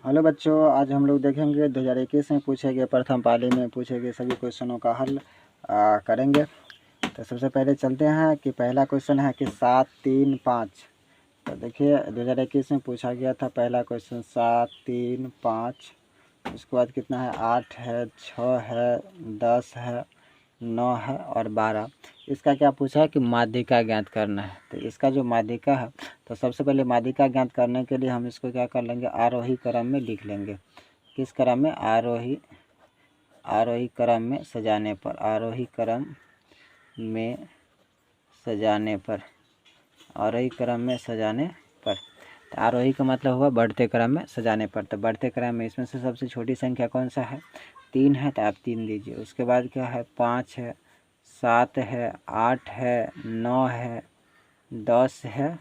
Hello बच्चों, आज हम लोग देखेंगे 2021 में पूछे गए प्रथम पाली में पूछे गए सभी क्वेश्चनों का हल करेंगे। तो सबसे पहले चलते हैं कि पहला क्वेश्चन है कि 7, 3, 5। तो देखिए 2021 में पूछा गया था पहला क्वेश्चन 7, 3, 5। उसके बाद कितना है 8 है, 6 है, 10 है, 9 है और 12। इसका क्या पूछा है कि माध्यिका ज्ञात करना है। तो इसका जो माध्यिका है, तो सबसे पहले माध्यिका ज्ञात करने के लिए हम इसको क्या कर लेंगे, आरोही क्रम में लिख लेंगे। किस क्रम में? आरोही क्रम में सजाने पर, आरोही क्रम में सजाने पर, आरोही क्रम में सजाने पर। तो आरोही का मतलब हुआ बढ़ते क्रम में सजाने पर। तो बढ़ते क्रम में इसमें से सबसे छोटी संख्या कौन सा है? 3 है, तो आप 3 दीजिए। उसके बाद क्या है 5 है, 7 है, 8 है, 9 है, 10 है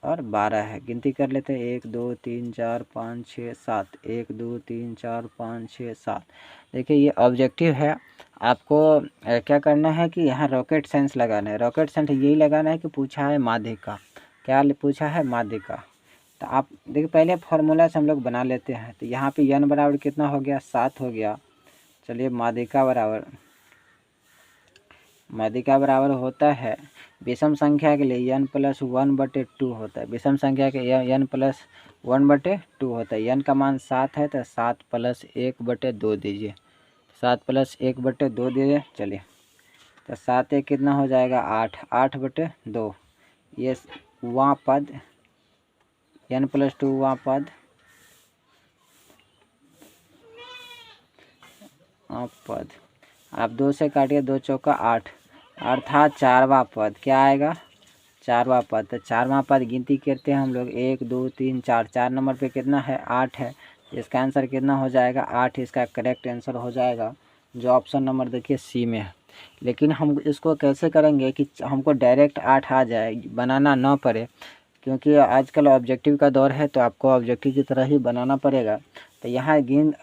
और 12 है। गिनती कर लेते हैं 1 2 3 4 5 6 7, 1 2 3 4 5 6 7। देखिए ये ऑब्जेक्टिव है, आपको क्या करना है कि यहाँ रॉकेट साइंस लगाना है। रॉकेट साइंस यही लगाना है कि पूछा है माध्यिका। क्या पूछा है? माध्यिका। तो आप देखिए पहले फार्मूला से हम लोग बना लेते हैं। तो यहाँ पे n बराबर कितना हो गया? 7 हो गया। चलिए माध्यिका बराबर होता है विषम संख्या के लिए n + 1/2 होता है। विषम संख्या के n + 1/2 होता है। n का मान 7 है, तो 7 + 1/2 दीजिए। 7 + 1/2 दीजिए। चलिए तो 7 1 कितना हो जाएगा? 8, 8/2। ये वहाँ पद n + 2 वहाँ पद आप 2 से काटिए, 2 चौका 8, अर्थात 4वां पद क्या आएगा? 4वां पद। तो 4वां पद गिनती करते हैं हम लोग 1 2 3 4। 4 नंबर पे कितना है? 8 है। इसका आंसर कितना हो जाएगा? 8 इसका करेक्ट आंसर हो जाएगा, जो ऑप्शन नंबर देखिए सी में है। लेकिन हम इसको कैसे करेंगे कि हमको डायरेक्ट 8 आ जाए, बनाना ना पड़े, क्योंकि आजकल ऑब्जेक्टिव का दौर है, तो आपको ऑब्जेक्टिव की तरह ही बनाना पड़ेगा। तो यहाँ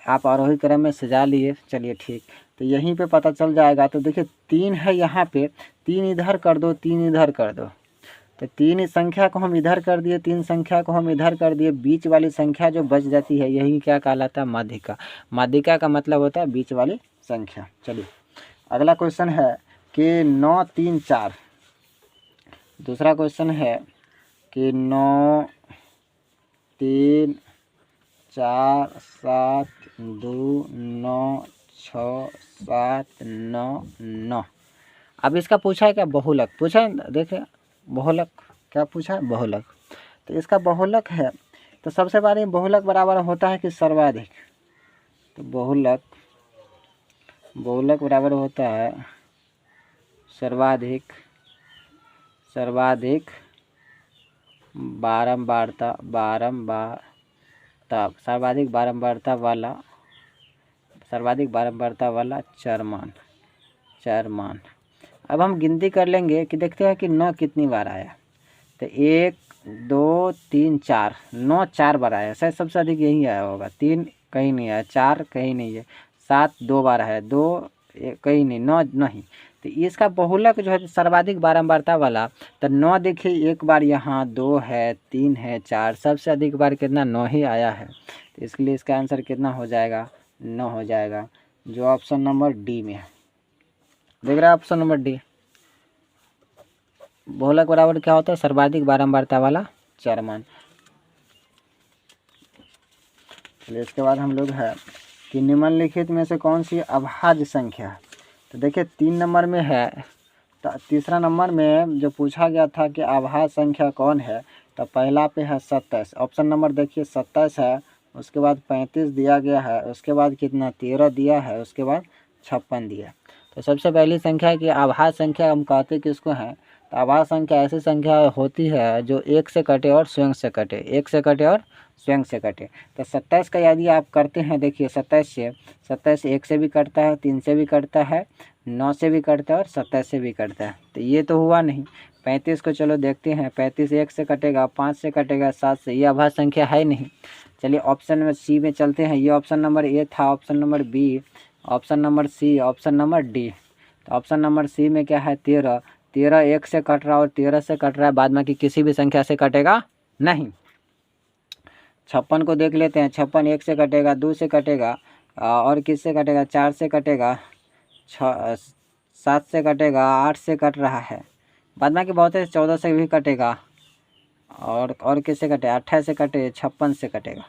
आप आरोही क्रम में सजा लिए। चलिए ठीक, तो यहीं पे पता चल जाएगा। तो देखिए 3 है यहाँ पे, 3 इधर कर दो, 3 इधर कर दो। तो 3 संख्या को हम इधर कर दिए, 3 संख्या को हम इधर कर दिए। बीच वाली संख्या जो बच जाती है यही क्या कहलाता है? माध्यिका। माध्यिका का मतलब होता है बीच वाली संख्या। चलिए अगला क्वेश्चन है कि 9 3 4। दूसरा क्वेश्चन है कि 9 3 4 7 2 9 6 7 9 9। अब इसका पूछा है क्या? बहुलक पूछा है। देखिए बहुलक क्या पूछा है? बहुलक। तो इसका बहुलक है, तो सबसे पहले बहुलक बराबर होता है कि सर्वाधिक। तो बहुलक बराबर होता है सर्वाधिक बारंबारता सर्वाधिक बारंबारता वाला चरमान। अब हम गिनती कर लेंगे कि देखते हैं कि 9 कितनी बार आया। तो 1 2 3 4, 9 4 बार आया। शायद सबसे अधिक यही आया होगा। 3 कहीं नहीं आया, 4 कहीं नहीं है, 7 2 बार है, 2 कहीं नहीं, 9 नहीं। तो इसका बहुलक जो है सर्वाधिक बारंबारता वाला, तो 9 देखिए एक बार यहाँ, 2 है, 3 है, 4, सबसे अधिक बार कितना? 9 ही आया है। तो इसके लिए इसका आंसर कितना हो जाएगा? 9 हो जाएगा, जो ऑप्शन नंबर डी में है। देख रहे हैं ऑप्शन नंबर डी। बहुलक बराबर क्या होता है? सर्वाधिक बारंबारता वाला चरमान। चलिए इसके बाद हम लोग है कि निम्नलिखित में से कौन सी अभाज्य संख्या है। तो देखिए 3 नंबर में है, तो तीसरा नंबर में जो पूछा गया था कि अभाज्य संख्या कौन है, तो पहला पे है 27। ऑप्शन नंबर देखिए 27 है, उसके बाद 35 दिया गया है, उसके बाद कितना 13 दिया है, उसके बाद 56 दिया। तो सबसे पहली संख्या है कि अभाज्य संख्या हम कहते किसको हैं? तो अभाज्य संख्या ऐसी संख्या होती है जो 1 से कटे और स्वयं से कटे, 1 से कटे और स्वयं से कटे। तो 27 का यदि आप करते हैं, देखिए 27 1 से भी कटता है, 3 से भी कटता है, 9 से भी कटता है और 27 से भी कटता है। तो ये तो हुआ नहीं। 35 को चलो देखते हैं, 35 1 से कटेगा, 5 से कटेगा, 7 से, ये अभाज्य संख्या है नहीं। चलिए ऑप्शन में सी में चलते हैं। ये ऑप्शन नंबर ए था, option number B, option number C, option number D. तो ऑप्शन नंबर सी में क्या है? 13। 13 1 से कट रहा है और 13 से कट रहा है, बाद में कि किसी भी संख्या से कटेगा नहीं। 56 को देख लेते हैं। 56 1 से कटेगा, 2 से कटेगा, और किससे कटेगा, 4 से कटेगा, 7 से कटेगा, 8 से कट रहा है, बाद बाकी बहुत है, 14 से भी कटेगा, और किससे कटेगा, 28 से कटे, 56 से कटेगा।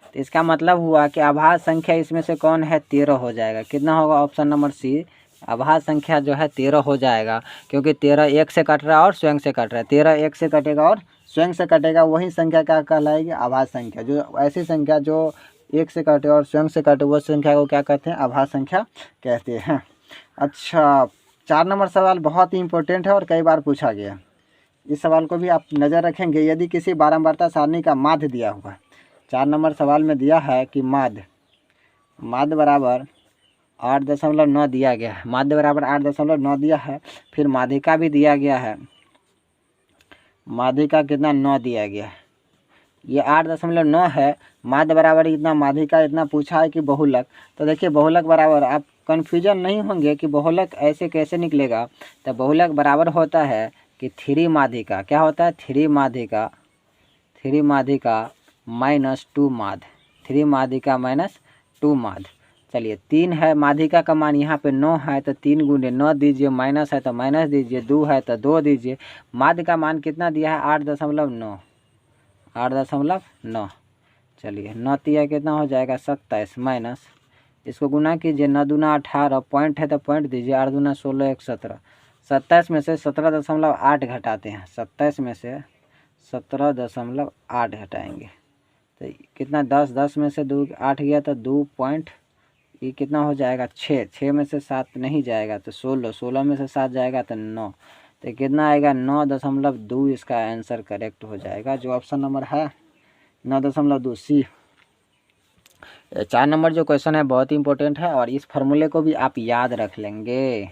तो इसका मतलब हुआ कि अभाज्य संख्या इसमें से कौन है, 13 हो जाएगा। कितना होगा, ऑप्शन नंबर सी, अभाज्य संख्या जो है 13 हो जाएगा, क्योंकि 13 1 से कट रहा है और स्वयं से कट रहा है। 13 1 से कटेगा और स्वयं से कटेगा, वही संख्या क्या कहलाएगी, अभाज्य संख्या। जो ऐसी संख्या जो 1 से कटे और स्वयं से कटे, वो संख्या को क्या कहते हैं, अभाज्य संख्या कहते हैं। अच्छा, 4 नंबर सवाल बहुत ही इंपॉर्टेंट है और कई बार पूछा गया। इस सवाल को भी आप नज़र रखेंगे। यदि किसी बारंबारता सारणी का माध्य दिया हुआ, 4 नंबर सवाल में दिया है कि माध्य बराबर 8.9 दिया गया है, माध्य बराबर 8.9 दिया है। फिर माध्यिका भी दिया गया है, माध्यिका कितना, 9 दिया गया है। ये 8.9 है, माध्य बराबर इतना, माध्यिका इतना पूछा है कि बहुलक। तो देखिए बहुलक बराबर, आप कन्फ्यूजन नहीं होंगे कि बहुलक ऐसे कैसे निकलेगा। तो बहुलक बराबर होता है कि 3 माध्यिका, क्या होता है, 3 माध्यिका माइनस 2 माध्य, 3 माध्यिका माइनस 2 माध्य। चलिए 3 है, माध्यिका का मान यहाँ पे 9 है, तो 3 गुणे 9 दीजिए, माइनस है तो माइनस दीजिए, 2 है तो 2 दीजिए। माध्य का मान कितना दिया है, 8.9, 8.9। चलिए 9 तिया कितना हो जाएगा, 27, माइनस, इसको गुना कीजिए, 9 दूना 18, पॉइंट है तो पॉइंट दीजिए, 8 दूना 16, 1 17। 27 में से 17.8 घटाते हैं, 27 में से 17.8 घटाएंगे तो कितना, 10 में से 2 8 गया तो 2 पॉइंट, ये कितना हो जाएगा, 6 में से 7 नहीं जाएगा तो 16 में से 7 जाएगा तो 9, तो कितना आएगा, 9.2। इसका आंसर करेक्ट हो जाएगा, जो ऑप्शन नंबर है 9.2 सी। 4 नंबर जो क्वेश्चन है बहुत ही इंपॉर्टेंट है, और इस फार्मूले को भी आप याद रख लेंगे,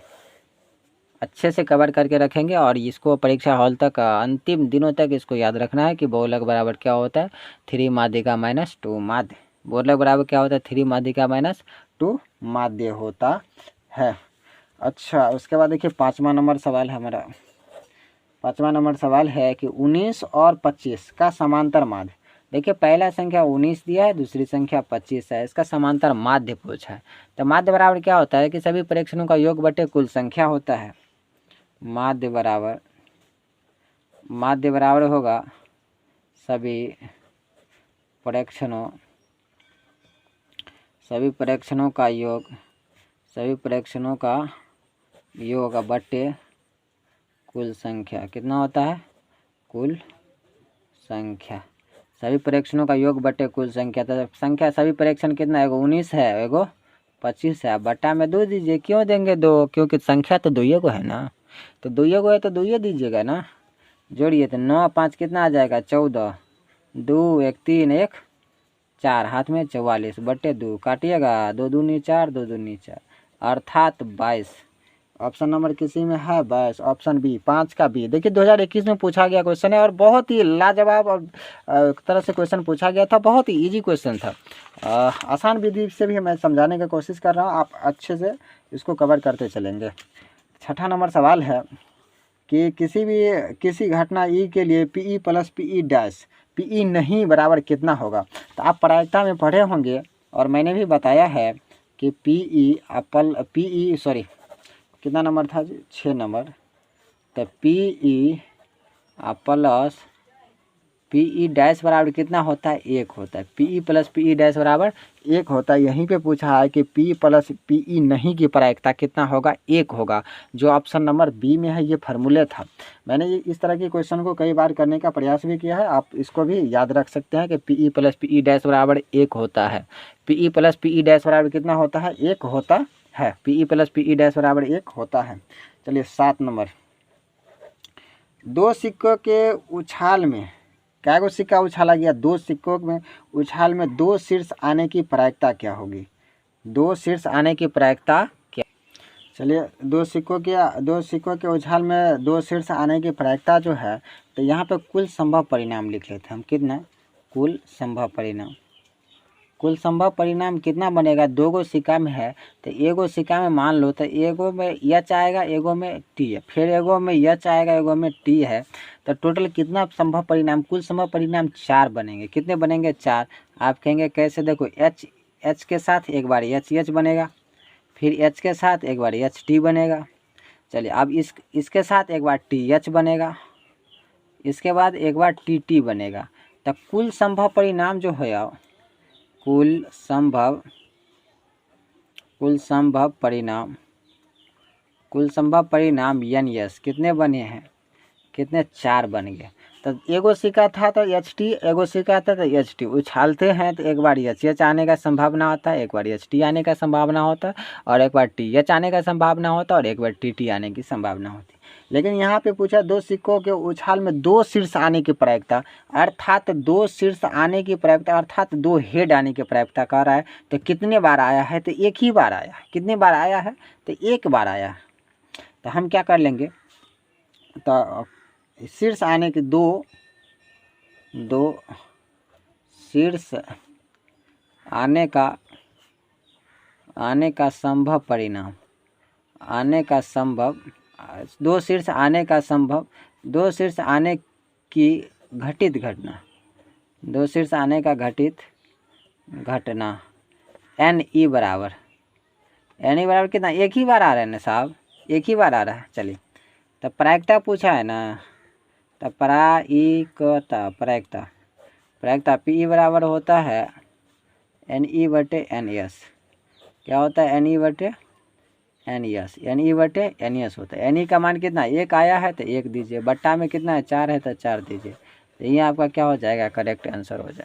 अच्छे से कवर करके रखेंगे, और इसको परीक्षा हॉल तक अंतिम दिनों तक इसको याद रखना है कि बहुलक बराबर क्या होता है, 3 माध्यिका माइनस 2 माध्य। बहुलक बराबर क्या होता है, 3 माध्यिका माइनस 2 माध्य होता है। अच्छा, उसके बाद देखिए 5वां नंबर सवाल है हमारा। 5वां नंबर सवाल है कि 19 और 25 का समांतर माध्य। देखिए पहला संख्या 19 दिया है, दूसरी संख्या 25 है, इसका समांतर माध्य पूछा है। तो माध्य बराबर क्या होता है कि सभी प्रेक्षणों का योग बटे कुल संख्या होता है। माध्य बराबर होगा सभी प्रेक्षणों का योग बटे कुल संख्या। कितना होता है, कुल संख्या, सभी प्रेक्षणों का योग बटे कुल संख्या। तो संख्या सभी प्रेक्षण कितना, एगो 19 है, एगो 25 है, बट्टा में 2 दीजिए। क्यों देंगे 2, क्योंकि संख्या तो 2 को है ना, तो 2 को है तो 2 दीजिएगा ना। जोड़िए तो 9 5 कितना आ जाएगा, 14, 2 1 3 1 4, हाथ में 44 बटे 2, काटिएगा, 2 दूनी 4, 2 दूनी 4, अर्थात 22। ऑप्शन नंबर किसी में है 22, ऑप्शन बी, 5 का बी। देखिए 2021 में पूछा गया क्वेश्चन है, और बहुत ही लाजवाब और तरह से क्वेश्चन पूछा गया था, बहुत ही इजी क्वेश्चन था। आसान विधि से भी मैं समझाने की कोशिश कर रहा हूँ, आप अच्छे से इसको कवर करते चलेंगे। 6ठा नंबर सवाल है कि किसी घटना ई के लिए P E plus P E dash P E नहीं बराबर कितना होगा। तो आप प्रायिकता में पढ़े होंगे, और मैंने भी बताया है कि कितना नंबर था जी, 6 नंबर। तो P E plus P E dash बराबर कितना होता है, 1 होता है। P E plus P E dash बराबर 1 होता है। यहीं पे पूछा है कि पी प्लस पी ई नहीं की प्रायिकता कितना होगा, 1 होगा, जो ऑप्शन नंबर बी में है। ये फार्मूले था। मैंने ये इस तरह के क्वेश्चन को कई बार करने का प्रयास भी किया है, आप इसको भी याद रख सकते हैं कि P E plus P E dash बराबर 1 होता है। P E plus P E dash बराबर कितना होता है, 1 होता है। P E plus P E dash बराबर 1 होता है। चलिए 7 नंबर, 2 सिक्कों के उछाल में क्या गो सिक्का उछाला गया, 2 सिक्कों में उछाल में 2 शीर्ष आने की प्रायिकता क्या होगी, 2 शीर्ष आने की प्रायिकता क्या। चलिए 2 सिक्कों के उछाल में 2 शीर्ष आने की प्रायिकता जो है, तो यहाँ पे कुल संभव परिणाम लिख लेते हैं हम। कितना, कुल संभव परिणाम, कुल संभव परिणाम कितना बनेगा, 2 गो सिक्का में है तो एगो सिक्का में मान लो तो एगो में एच आएगा, एगो में टी है, फिर एगो में एच आएगा, एगो में टी है, तो टोटल कितना संभव परिणाम, कुल संभव परिणाम 4 बनेंगे। कितने बनेंगे, 4। आप कहेंगे कैसे, देखो एच के साथ एक बार एच बनेगा, फिर एच के साथ एक बार एच टी बनेगा। चलिए अब इसके साथ एक बार टी एच बनेगा, इसके बाद एक बार टी टी बनेगा। तो कुल संभव परिणाम जो है, कुल संभव परिणाम एन एस कितने बने हैं, कितने, 4 बन गए। तो एगो सिक्का था तो एच टी, एगो सिक्का था तो एच टी, उछालते हैं तो एक बार एच आने का संभावना होता है, एक बार एच टी आने का संभावना होता है, और एक बार टी एच आने का संभावना होता है, और एक बार टी टी आने की संभावना होती है। लेकिन यहाँ पे पूछा 2 सिक्कों के उछाल में 2 शीर्ष आने की प्रायिकता, अर्थात 2 शीर्ष आने की प्रायिकता, अर्थात 2 हेड आने की प्रायिकता कह रहा है। तो कितने बार आया है, तो एक ही बार आया है। कितने बार आया है, तो एक बार आया है। तो हम क्या कर लेंगे, तो शीर्ष आने के 2 शीर्ष आने का संभव परिणाम, 2 शीर्ष आने का संभव, 2 शीर्ष आने की घटित घटना, 2 शीर्ष आने का घटित घटना एन ई बराबर कितना, एक ही बार आ रहा है ना साहब, एक ही बार आ रहा है। चलिए तो प्रायिकता पूछा है ना, तो प्रायिकता पी बराबर होता है एन ई बटे एन एस। क्या होता है, एन ई बटे एन एस होता है। एन ई का मान कितना, 1 आया है तो 1 दीजिए, बट्टा में कितना है, 4 है तो 4 दीजिए। तो ये आपका क्या हो जाएगा, करेक्ट आंसर हो जाएगा।